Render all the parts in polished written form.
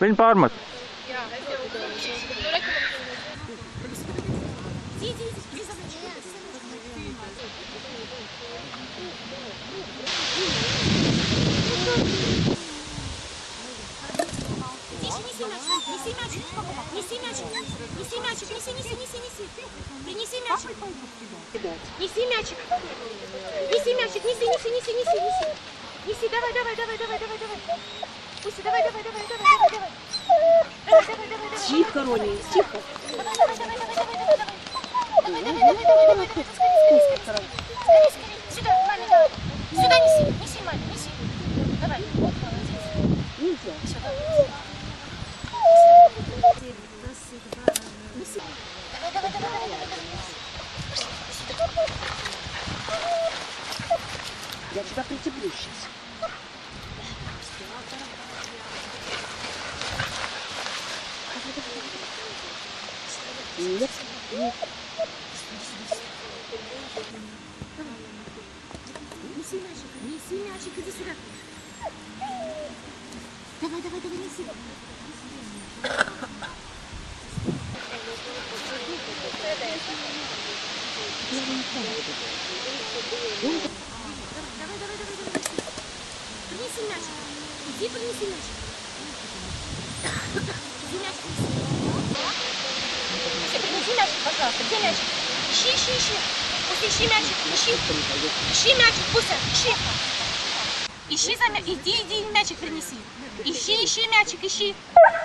Viņi pārmet. Jā, Неси мячик. Неси мячик. Неси. Принеси мячик. Неси мячик. Неси мячик. Неси. Неси, давай. Пусть, давай. Тихо, Рони, тихо. Давай. Сюда, маме, давай. Сюда неси, маме, неси. Давай, вот, молодец. Нельзя. Сюда. Давай. Я тебя прицеплю сейчас. Нет. Неси мячик, иди сюда. Давай, неси. Давай. Принеси мячик. Иди принеси мячик. Иди мячик принеси. Принеси мячик, пожалуйста. Где мячик? Ищи. Пусть ищи мячик. Ищи мячик, Пуся, ищи. Ищи за мячик. Иди мячик принеси. Ищи мячик, ищи.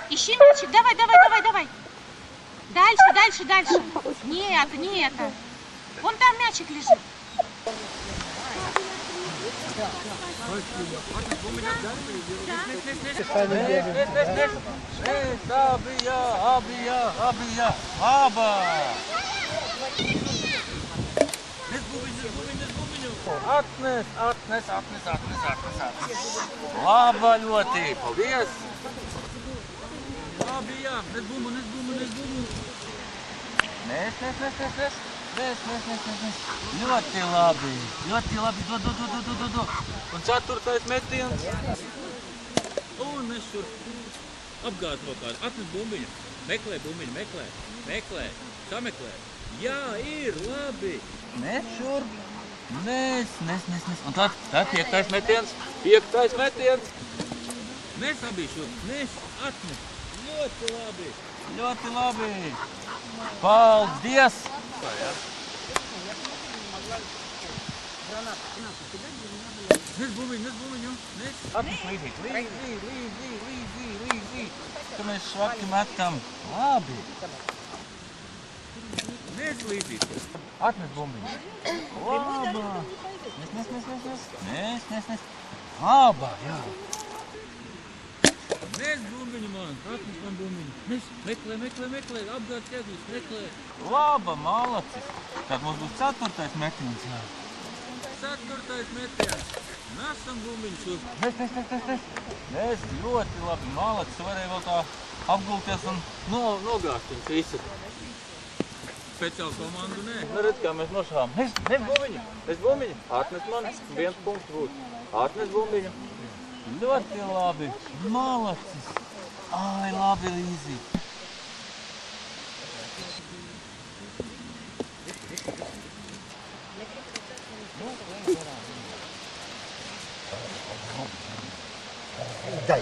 Ищи мячик. Давай. Дальше. Не это. Вон там мячик лежит. Абия. Aba. Atnes. Laba ļoti. Paldies. Abija. Nes bumbu. Nes. Ļoti labi. Do. Un 4. metiens. Un mēs šur apgāz kaut kādu. Atnes bumbiņu. Meklē bumbiņu. Meklē. Sameklē. Jā, ir labi. Nes šur. Nes. Un tad 5. metiens. Nes abi šur. Nes. Atnes. Ļoti labi. Paldies. Nes bumbiņu. Atnes līdzi. Ka mēs švaki metam. Labi. Nes līdzi. Atnes bumbiņu. Labā. Nes. Labā, jā. Nes bumbiņu man. Atnes man bumbiņu. Nes. Meklē. Apgād ķēdus. Meklē. Laba, malacis. Tad mums būs 4. metiens. 4. metiens. Nesam bumbiņu. Nes. Ļoti labi. Malacis varēja vēl tā apgulties un nogāzt viņus visu. Speciālu komandu nē. Redz, kā mēs nošāvām. Nes bumbiņu. Atnes man. 1 punkts būs. Atnes bumbiņu. Ļoti labi. Malacis. Ai, labi, Līzi. Дай.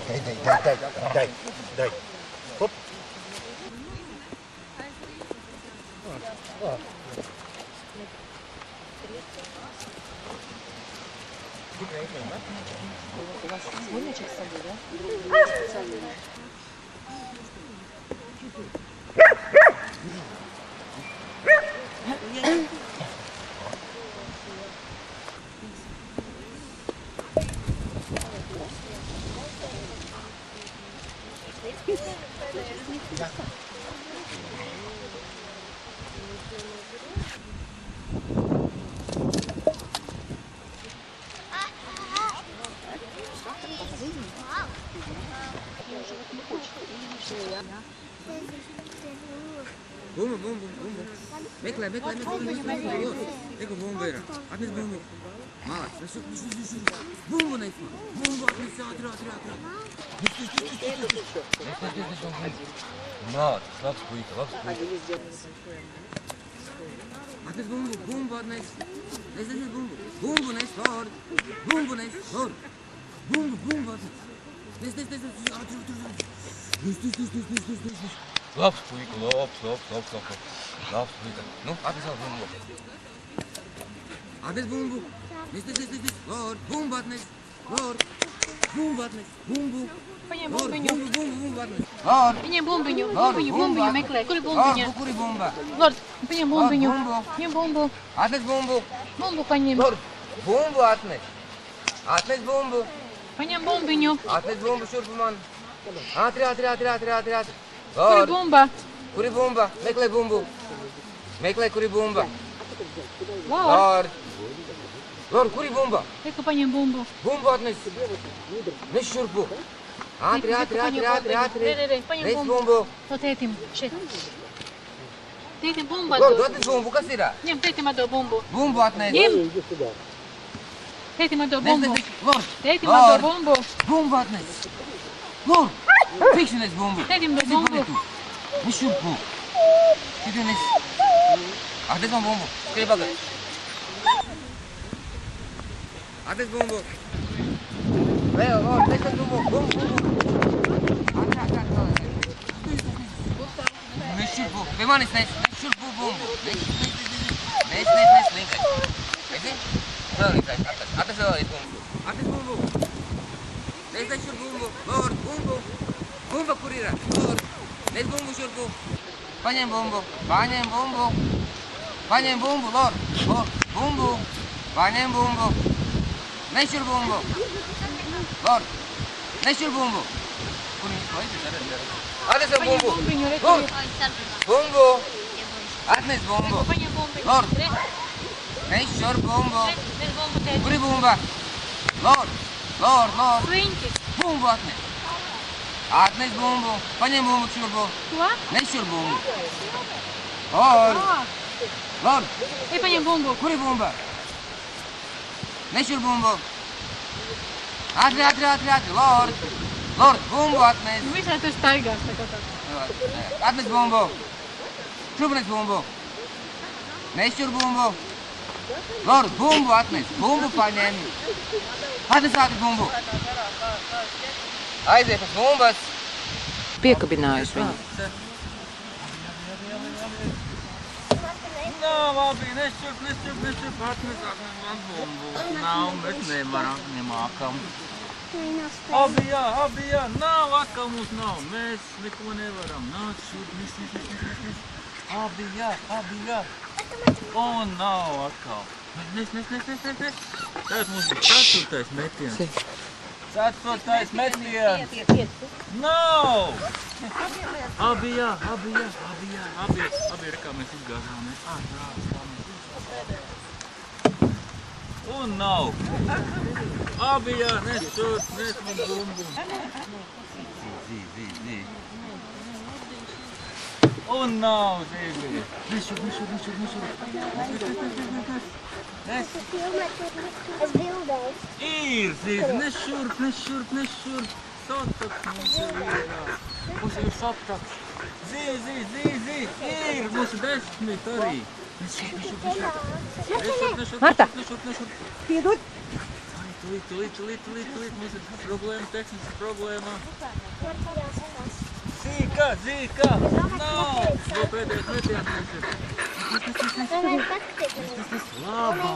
Хоп. У вас свой мячик с собой, да? Специальный. Bumbu. Bekle. Bekle bumbu ir. Atnes bumbu. Malacis. Bumbu nes. Bumbu atnes ātri. Malacis, labs puika. Atnes bumbu atnes. Nes bumbu. Bumbu nes, lord. Bumbu nes, lord. Bumbu atnes. Nes. Ātri. Nes. Labs puika, labs. Labs puika. Nu, atnes vēl bumbu. Atnes bumbu. Nes. Lord, bumbu atnes. Lord. Bumbu atnes. Bumbu. Paņem Lord, bumbiņu. bumbu atnes. Lord. Paņem bumbiņu. Lord, Bumbiņu meklē. Kur ir Lord, bumbiņa? kuri bumba? Lord, paņem bumbiņu. Lord, bumbu. Paņem bumbu. Atnes bumbu. Bumbu paņem. Lord, bumbu atnes. Atnes bumbu. Paņem bumbiņu. Atnes bumbu šurpu man. Ātri. Kur ir Lord, bumba? kuri bumba? Meklē bumbu. Meklē, kuri bumba. Lord, Lord, kuri bumba? reku paņem bumbu. Bumbu atnes. Nes šurpu. Ātri. Re, paņem Nes bumbu. bumbu. To tētim. Šeit. Tētim bumbu Lord, atdod. atnes bumbu, kas ir? Ņem, tētim atdod bumbu. Bumbu atnes. Ņem. Tētim atdod Nes. bumbu. Lord, Tētim atdod bumbu. bumbu atnes. Lord, fikši nes bumbu. Tētim dod Kas ir bumbu. panetu? Nes šurpu. Šitie nes. Atnes man bumbu. Skribi pagad. Atnes bumbu. Vēl, Lord, nes bumbu. Bumbu. Ātri. Nes šurpu. Pie manis nes šurpu bumbu. Nes. Linkai. Esi? Vēl linkai. Atnes vēl bumbu. Atnes bumbu. Nes šurpu bumbu. Lord, bumbu. Bumba kur ir? Lord. Nes bumbu šurpu. Paņem bumbu. Paņem bumbu, Lord. Bumbu. Paņem bumbu. Nešur bumbu. Lord. Nešur bumbu. Kur viņš laikas? Atnes jau bumbu. Bumbiņu, reku. Lord. Bumbu. Atnes bumbu. Paņem bumbiņu. Lord. Re, Nešur bumbu. nes bumbu tētim. Kur ir bumba? Lord. Sliņķis. Bumbu atnes. Atnes bumbu. Paņem bumbu šurpu. Ko? Nešur bumbu. Lord. Ej, paņem bumbu. Kur ir bumba? Nešur bumbu. Ātri. Lord, bumbu atnes. Visā tur staigās. Tā kā tā. Atnes bumbu. Šurp nes bumbu. Nešur bumbu. Lord, bumbu atnes. Bumbu paņem. Atnes ātri bumbu. Aiziet uz bumbas. Piekabinājusi viņu. Nav, abi, nešurp. Atnes man bumbu. Nav, mēs nevaram, nemākam. Abi jā. Nav, atkal mums nav. Mēs neko nevaram. Nāc šurp, nes. Abi jā. O, nav atkal. Nes. Tagad mums ir 4. metiens. 4. metiens. Nav! Abi jā. Abi ir kā mēs izgāzāmies. Un nav. Abi jā, nes man bumbu. Zī. Un nav, zīvi. Nešur. Nes. Es bildēju. Ir, zīvi, nešurp. Sataks mums ir vienā. Mums ir sataks. Zī. Ir, mums ir 10 arī. Nešurp. Marta. Piedod. Tūlīt. Mums ir problēma, tehniska problēma. Zīka. Nav. Vēl pēdējais metiens mums ir. Labā.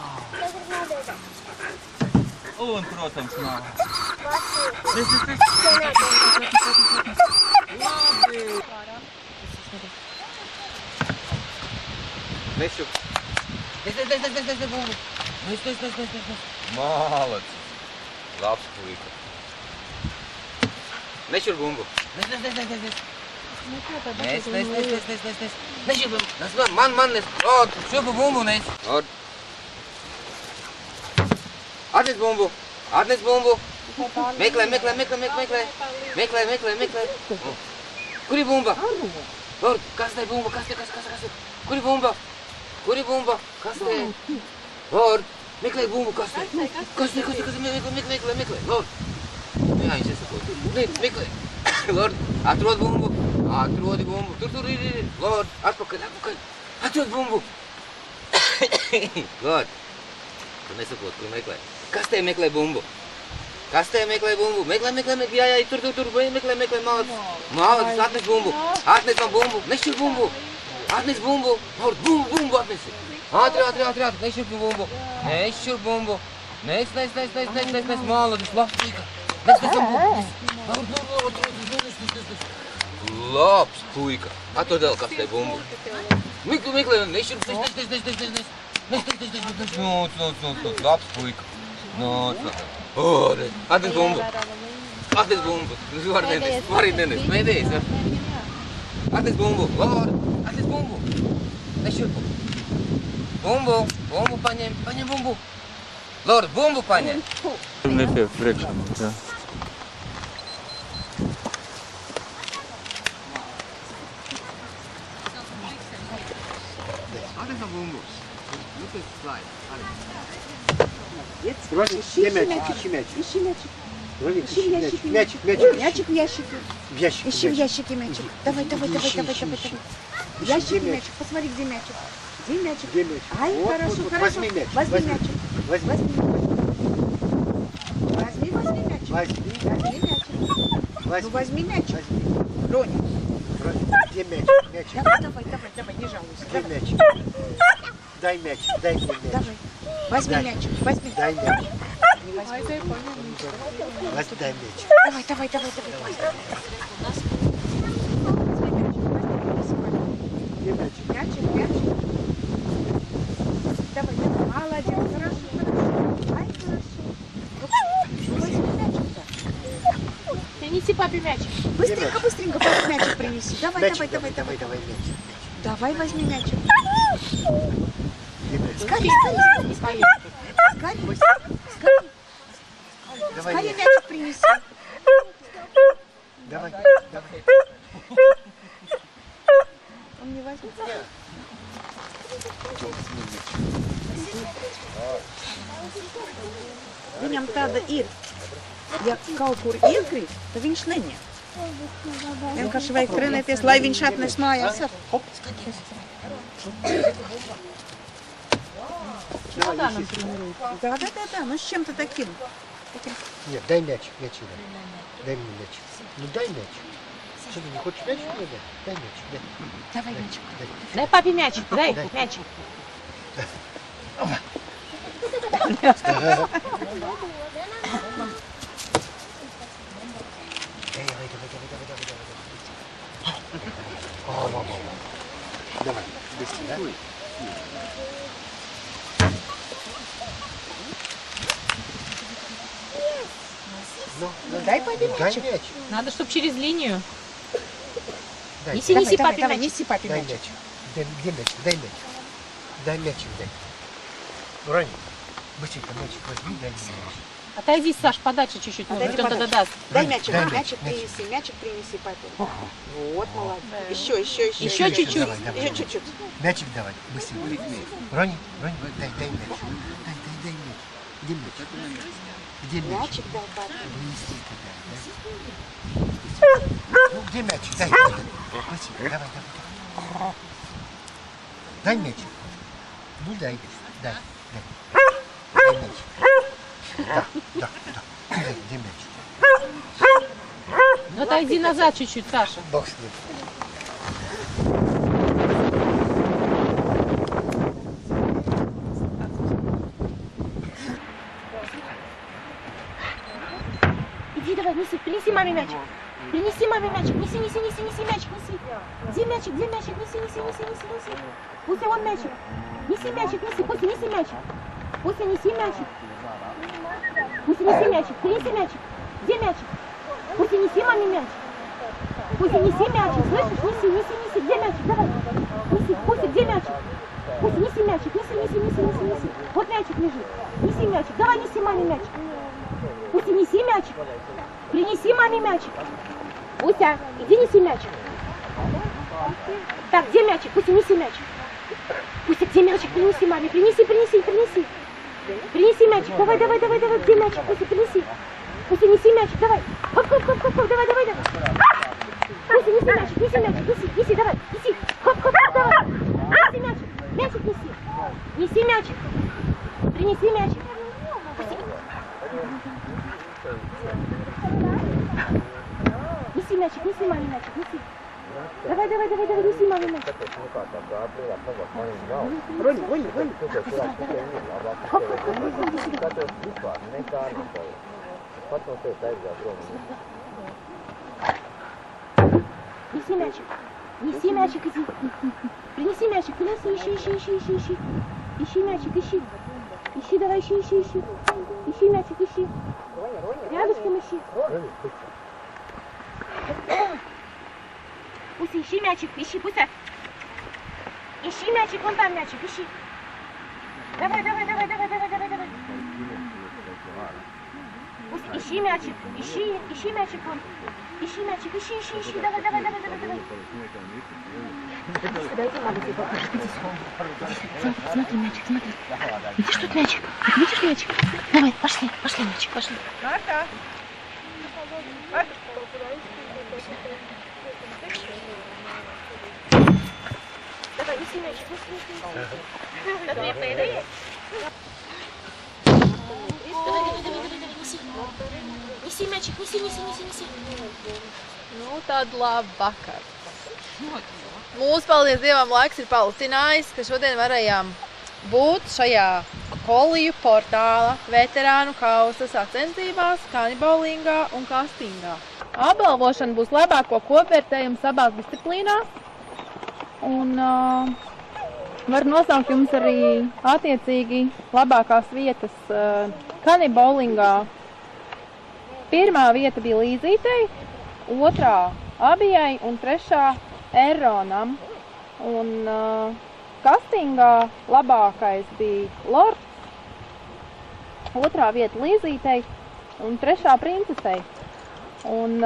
Un, protams, nav. Nes. Labi. Nešu. Nes. Malacis. Labs puika. Nešur bumbu. Nes. Nešur bumbu. Man nes. Šurpu bumbu nes. Atnes bumbu. Meklē. Kur ir bumba? Lord, kas te bumba? Kur ir bumba? Kas te? Lord, Meklē bumbu kastē. Kastē, meklē. Lord. Jā, viņš iesakot. Meklē. Lord, atrod bumbu. Atrodi bumbu. Tur ir. Lord, atpakaļ. Atrod bumbu. Lord. Tu nesakot, kur meklē. Kastē meklē bumbu. Meklē. Jā, tur. Meklē, malacis, atnes bumbu. Atnes man bumbu. Nešķir bumbu. Atnes bumbu. Lord, bumbu atnesi. Ātri, nešķir bumbu. Nes, malacis, labs, labs puika. Atrod vēl kastē bumbu. Meklē, nešķir, nes, labs puika. Atnes bumbu. Vari nenes, mēdējies, ja? Atnes bumbu, Lord, atnes bumbu. Nešķirpu. Bumbu paņem bumbu. Lord, bumbu paņem. Nepiek priekšā mums, jā. Atnes man bumbu. Look at the slide. Ищи мячик. Мячик. Мячик в ящике. В ящике. Ищи в ящике мячик. Давай. В ящике мячик. Посмотри, где мячик. Где мячик? Ай, Вот, хорошо. возьми мяч. Возьми мячик. Возьми. Возьми мячик. Ну, возьми мячик. Роня. Где мячик? Давай, не жалуйся. Где мячик? Дай мяч. Дай мне мяч. Давай. Возьми мячик. Возьми. Дай мяч. Дай Дай мяч. Давай. Где мячик? Мячик. Давай. Молодец. Хорошо. Ай, хорошо. Возьми мячик-то. Принеси папе мячик. Быстренько папе мячик принеси. Давай. Мяч. Давай, возьми мячик. Где мяч? Скорее. Давай Скорее мяч. мячик принеси. Давай. Он не возьмет. Viņam tāda ir. Ja kaut kur iekrīt, tad viņš neņem. Vienkārši vajag trenēties, lai viņš atnes mājās ar. Чемоданом тренируется. Да, ну с чем-то таким. Нет, дай мяч. Дай мне мяч. Ну дай мяч. Что, ты не хочешь мяч? Дай мяч. Давай мячик. Дай папе мячик. Дай мячик. Давай, быстро, да? Ну дай папе Дай мячик. мяч. Надо, чтобы через линию. Дай. Неси папе мячик. Неси папе Дай мячик. мяч. Где мяч? Дай мячик, дай. Рани, быстренько мячик возьми, дай мне мяч. Отойди, Саш, подальше чуть-чуть. Отойди Может, он тогда даст. Дай мячик, Дай мячик мяч. принеси папе. Вот, молодец. Еще Еще чуть-чуть. Давай. Еще чуть-чуть. Мячик давай, быстренько. Рони, дай мяч. Дай мяч. Где мяч? Где мяч? Мячик дай папе. Принеси тогда, да? Ну, где мяч? Дай. Быстренько, давай. Дай мяч. Ну, дай. Дай мяч. Да. Где мяч? Ну, отойди назад чуть-чуть, Саша. Бог с ним. Иди, давай, неси, принеси маме мячик. Принеси маме мячик. Неси мячик, неси. Где мячик? Неси. Пусть он мячик. Неси мячик. Пусть неси мячик. Принеси мячик. Где мячик? Пусть неси маме мячик. Неси мячик. Слышишь? Неси. Где мячик? Давай. Неси. Пусть где мячик? Пусть неси мячик. Неси. Вот мячик лежит. Неси мячик. Давай неси маме мячик. Пусть неси мячик. Принеси маме мячик. Уся, иди неси мячик. Так, где мячик? Пусть неси мячик. Пусть где мячик? Принеси маме. Принеси. Принеси мячик, давай, где мячик, Пуся, принеси. Пуся, неси мячик, давай. Хоп, давай. Пуся, неси мячик, неси, давай, неси. Хоп, давай. Неси мячик неси. Неси мячик. Принеси мячик. Пуся. Неси мячик, неси маме мячик, неси. Давай, неси маме мячик. Roņi. Неси мячик, иди. Принеси мячик, ищи. Ищи мячик, ищи. Ищи, давай, ищи. Ищи мячик, ищи. Рядышком ищи. Пуся, ищи мячик, Пуся. Ищи мячик, вон там мячик, ищи. Давай. Пусть ищи мячик, ищи мячик вон. Ищи мячик, ищи, давай. Смотри, мячик. Видишь тут мячик? Видишь мячик? Давай, пошли, мячик, пошли. Marta. Давай, неси мячик, Давай, неси. Неси мячик, неси. Nu, tad labvakar. Mūsu, paldies Dievam, laiks ir palutinājis, ka šodien varējām būt šajā koliju portāla veterānu kausa sacensībās kanibolingā un kastingā. Apbalvošana būs labāko kopvērtējumu abās disciplīnās. Un var nosaukt jums arī attiecīgi labākās vietas kanibolingā. Pirmā vieta bija Līzītei, otrā Abijai un trešā Erronam. Un kastingā labākais bija Lords, otrā vieta Līzītei un trešā Princesei. Un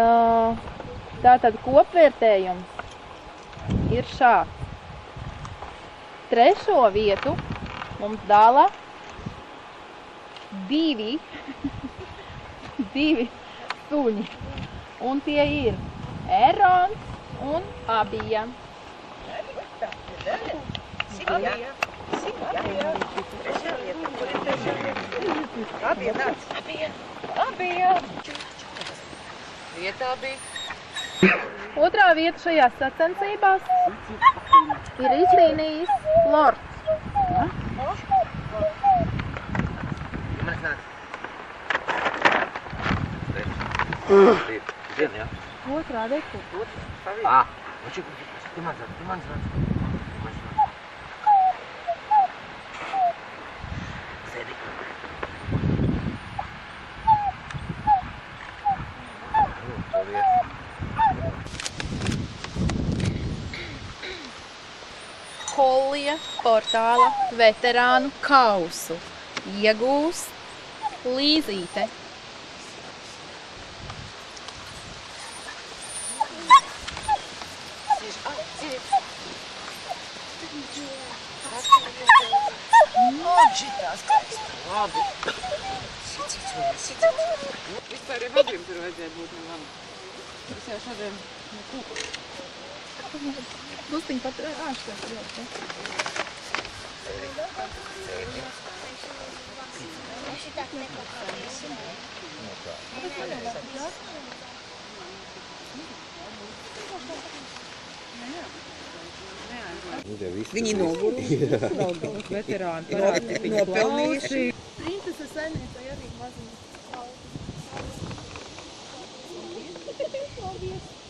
tātad kopvērtējums ir šāds. Trešo vietu mums dala divi suņi. Un tie ir Errons un Abija. Otrā vieta šajās sacensībās ir izcīnījis Lords. Otrā vieta. Kolija portāla veterānu kausu iegūst Līzīte. Vispār jau abiem tur vajadzēja būt man labi. Es jau šodien nekūku. Gustiņ pat ārštās ļoti. Viņi noguruši, veterāni nopelnījuši. Princese saimniecei arī maziņas. Paldies.